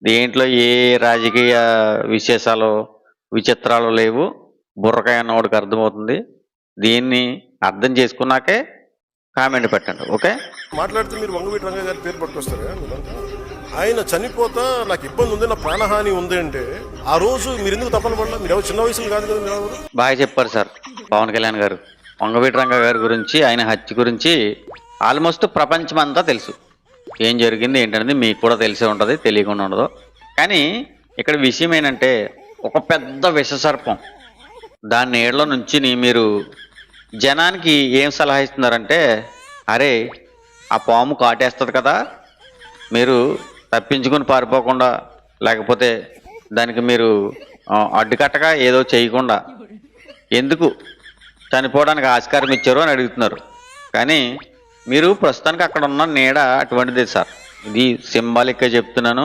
దీంట్లో ఏ రాజకీయ విశేషాలు, విచిత్రాలు లేవు. బుర్రకాయ అన్నోడికి అర్థమవుతుంది. దీన్ని అర్థం చేసుకున్నాకే కామెంట్ పెట్టండి. ఓకే? మాట్లాడితే మీరు వంగవీటి రంగయ్య గారి పేరు పట్టుకొస్తారా మీరంతా? ఆయన చనిపోతా నాకు ఇబ్బంది ఉంది, నా ప్రాణహాని ఉంది అంటే ఆ రోజు మీరు ఎందుకు తప్పని పడలా? మీరు ఎవరు చిన్న వయసులో కాదు కదా, మీరు ఎవరు? బాగా చెప్పారు సార్ పవన్ కళ్యాణ్ గారు. వంగవీటి రంగ గారి గురించి, ఆయన హత్య గురించి ఆల్మోస్ట్ ప్రపంచం అంతా తెలుసు. ఏం జరిగింది ఏంటనేది మీకు కూడా తెలిసే ఉంటుంది, తెలియకుండా ఉండదు. కానీ ఇక్కడ విషయం ఏంటంటే, ఒక పెద్ద విషసర్పం దాని నీడలో నుంచి మీరు జనానికి ఏం సలహా ఇస్తున్నారంటే, అరే ఆ పాము కాటేస్తుంది కదా, మీరు తప్పించుకుని పారిపోకుండా, లేకపోతే దానికి మీరు అడ్డుకట్టగా ఏదో చేయకుండా ఎందుకు చనిపోవడానికి ఆస్కారం ఇచ్చారు అని అడుగుతున్నారు. కానీ మీరు ప్రస్తుతానికి అక్కడ ఉన్న నీడ అటువంటిది సార్. ఇది సింబాలిక్గా చెప్తున్నాను.